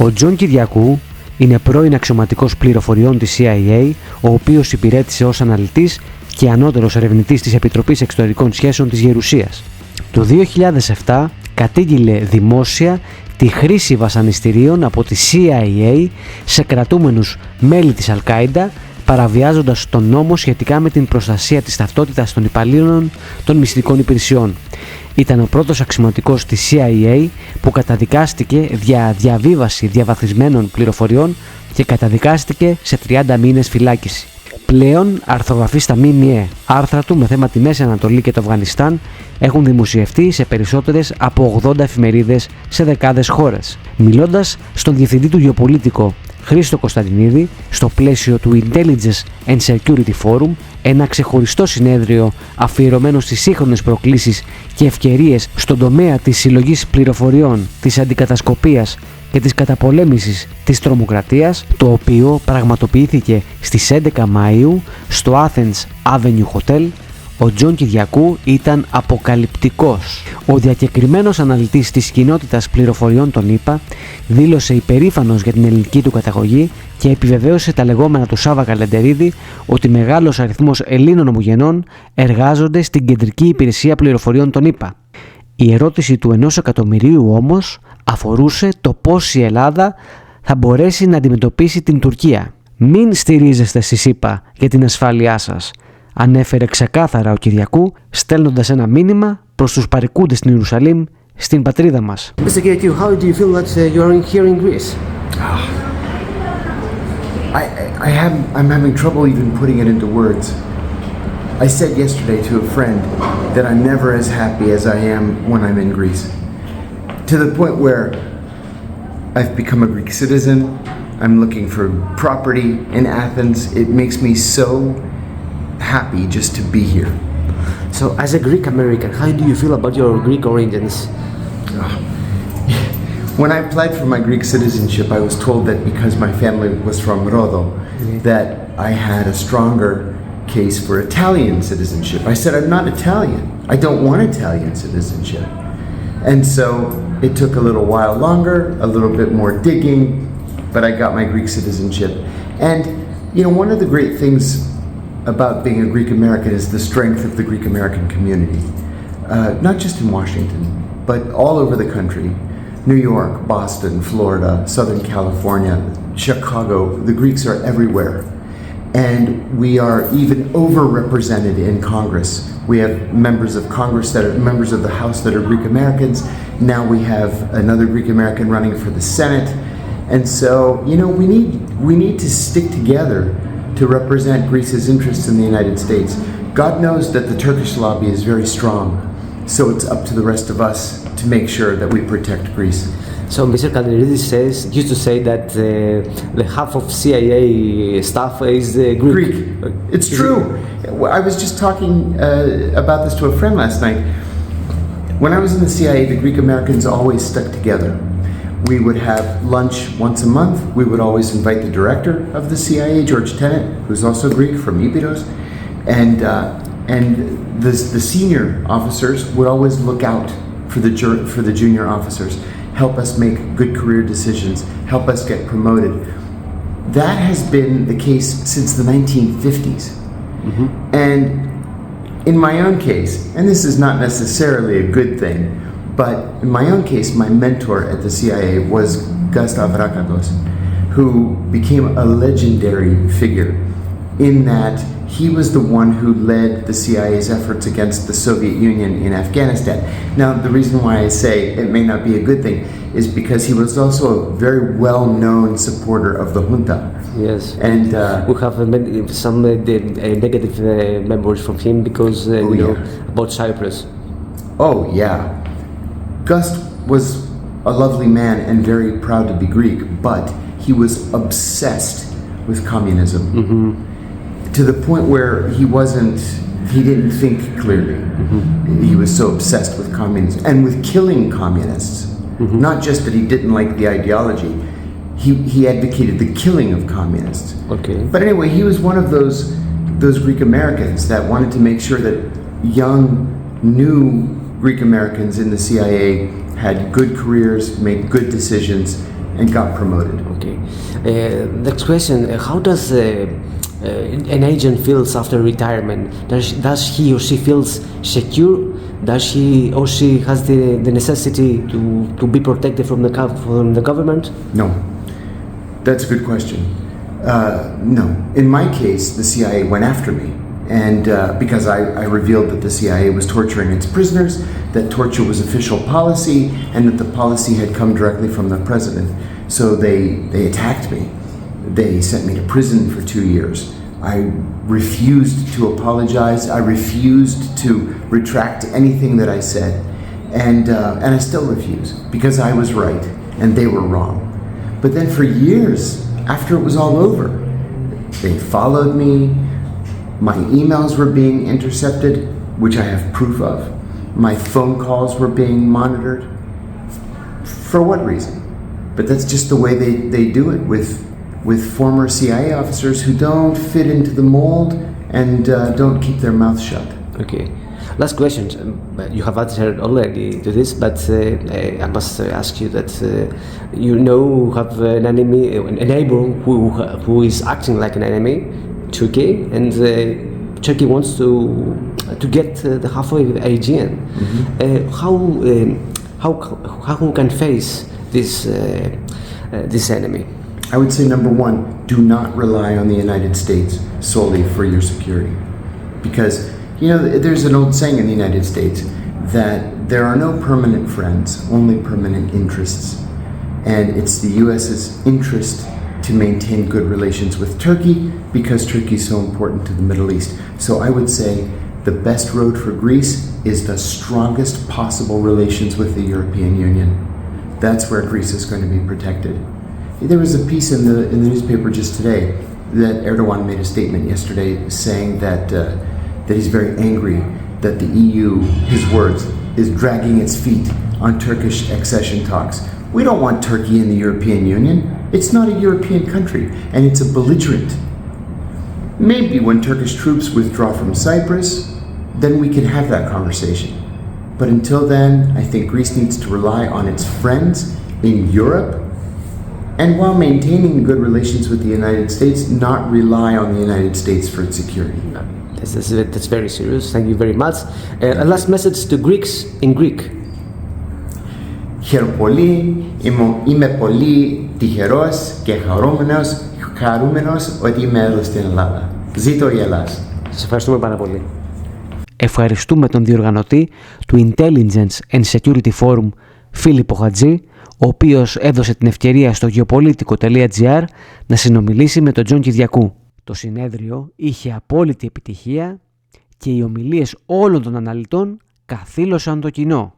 Ο Τζον Κυριακού είναι πρώην αξιωματικός πληροφοριών της CIA, ο οποίος υπηρέτησε ως αναλυτής και ανώτερος ερευνητής της Επιτροπής Εξωτερικών Σχέσεων της Γερουσίας. Το 2007 κατήγγειλε δημόσια τη χρήση βασανιστηρίων από τη CIA σε κρατούμενους μέλη της Αλ Κάιντα, παραβιάζοντας τον νόμο σχετικά με την προστασία της ταυτότητας των υπαλλήλων των μυστικών υπηρεσιών. Ήταν ο πρώτος αξιωματικός της CIA που καταδικάστηκε για διαβίβαση διαβαθμισμένων πληροφοριών και καταδικάστηκε σε 30 μήνες φυλάκιση. Πλέον αρθρογραφεί στα ΜΜΕ. Άρθρα του με θέμα τη Μέση Ανατολή και το Αφγανιστάν έχουν δημοσιευτεί σε περισσότερες από 80 εφημερίδες σε δεκάδες χώρες. Μιλώντας στον διευθυντή του Geoplitico, Χρήστο Κωνσταντινίδη, στο πλαίσιο του Intelligence and Security Forum, ένα ξεχωριστό συνέδριο αφιερωμένο στις σύγχρονες προκλήσεις και ευκαιρίες στον τομέα της συλλογής πληροφοριών, της αντικατασκοπίας και της καταπολέμησης της τρομοκρατίας, το οποίο πραγματοποιήθηκε στις 11 Μαΐου στο Athens Avenue Hotel, ο Τζον Κυριακού ήταν αποκαλυπτικός. Ο διακεκριμένος αναλυτής της κοινότητας πληροφοριών των ΗΠΑ δήλωσε υπερήφανος για την ελληνική του καταγωγή και επιβεβαίωσε τα λεγόμενα του Σάβα Καλεντερίδη ότι μεγάλος αριθμός Ελλήνων ομογενών εργάζονται στην κεντρική υπηρεσία πληροφοριών των ΗΠΑ. Η ερώτηση του 1 εκατομμυρίου όμως αφορούσε το πώς η Ελλάδα θα μπορέσει να αντιμετωπίσει την Τουρκία. «Μην στηρίζεστε στις ΗΠΑ για την ασφάλειά σας», ανέφερε ξεκάθαρα ο Κυριακού, στέλνοντας ένα μήνυμα προς τους παρικούντες στην Ιερουσαλήμ, στην πατρίδα μας. Mr. Kyrgyz, how do you feel that you are here in Greece? I'm having trouble even putting it into words. I said yesterday to a friend that I'm never as happy as I am when I'm in Greece. To the point where I've become a Greek citizen, I'm looking for property in Athens. It makes me so happy just to be here. So, as a Greek American, how do you feel about your Greek origins? When I applied for my Greek citizenship, I was told that because my family was from Rhodo, that I had a stronger case for Italian citizenship. I said, I'm not Italian. I don't want Italian citizenship. And so it took a little while longer, a little bit more digging, but I got my Greek citizenship. And, you know, one of the great things about being a Greek American is the strength of the Greek American community. Not just in Washington, but all over the country. New York, Boston, Florida, Southern California, Chicago, the Greeks are everywhere. And we are even overrepresented in Congress. We have members of Congress that are members of the House that are Greek Americans. Now we have another Greek American running for the Senate. And so, you know, we need to stick together to represent Greece's interests in the United States. God knows that the Turkish lobby is very strong. So it's up to the rest of us to make sure that we protect Greece. So Mr. Kalderidis used to say that the half of CIA staff is Greek. It's true. I was just talking about this to a friend last night. When I was in the CIA, the Greek Americans always stuck together. We would have lunch once a month. We would always invite the director of the CIA, George Tenet, who's also Greek, from Ibidos, and the senior officers would always look out for the junior officers, help us make good career decisions, help us get promoted. That has been the case since the 1950s. Mm-hmm. And in my own case, and this is not necessarily a good thing, but in my own case, my mentor at the CIA was Gustav Rakatos, who became a legendary figure in that he was the one who led the CIA's efforts against the Soviet Union in Afghanistan. Now, the reason why I say it may not be a good thing is because he was also a very well-known supporter of the junta. Yes, and we have some negative memories from him because about Cyprus. Oh yeah, Gus was a lovely man and very proud to be Greek, but he was obsessed with communism. Mm-hmm. To the point where he didn't think clearly. Mm-hmm. He was so obsessed with communism and with killing communists. Mm-hmm. Not just that he didn't like the ideology, he advocated the killing of communists. Okay. But anyway, he was one of those Greek Americans that wanted to make sure that young, new Greek Americans in the CIA had good careers, made good decisions, and got promoted. Okay. Next question: how does an agent feels after retirement? Does he or she feels secure? Does he or she has the necessity to be protected from the government? No, that's a good question. No, in my case, the CIA went after me, and because I revealed that the CIA was torturing its prisoners, that torture was official policy, and that the policy had come directly from the president. So they attacked me. They sent me to prison for 2 years. I refused to apologize. I refused to retract anything that I said, and I still refuse because I was right and they were wrong. But then for years, after it was all over, they followed me. My emails were being intercepted, which I have proof of. My phone calls were being monitored. For what reason? But that's just the way they do it with former CIA officers who don't fit into the mold and don't keep their mouth shut. Okay. Last question. You have answered already to this, but I must ask you that you have an enemy, a neighbor who is acting like an enemy, Turkey, and Turkey wants to get the halfway Aegean. How we can face this enemy? I would say number one, do not rely on the United States solely for your security. Because, there's an old saying in the United States that there are no permanent friends, only permanent interests. And it's the US's interest to maintain good relations with Turkey because Turkey is so important to the Middle East. So I would say the best road for Greece is the strongest possible relations with the European Union. That's where Greece is going to be protected. There was a piece in the newspaper just today that Erdogan made a statement yesterday saying that he's very angry that the EU, his words, is dragging its feet on Turkish accession talks. We don't want Turkey in the European Union. It's not a European country, and it's a belligerent. Maybe when Turkish troops withdraw from Cyprus, then we can have that conversation. But until then, I think Greece needs to rely on its friends in Europe, and while maintaining good relations with the United States, not rely on the United States for its security. That's very serious. Thank you very much. A last message to Greeks in Greek. Είμαι πολύ τυχερός και χαρούμενος ότι είμαι εδώ στην Ελλάδα. Ζήτω η Ελλάδα. Σας ευχαριστούμε πάρα πολύ. Ευχαριστούμε τον διοργανωτή του Intelligence and Security Forum, Φίλιππο Χατζή, ο οποίος έδωσε την ευκαιρία στο Geoplitico.gr να συνομιλήσει με τον Τζον Κυριακού. Το συνέδριο είχε απόλυτη επιτυχία και οι ομιλίες όλων των αναλυτών καθήλωσαν το κοινό.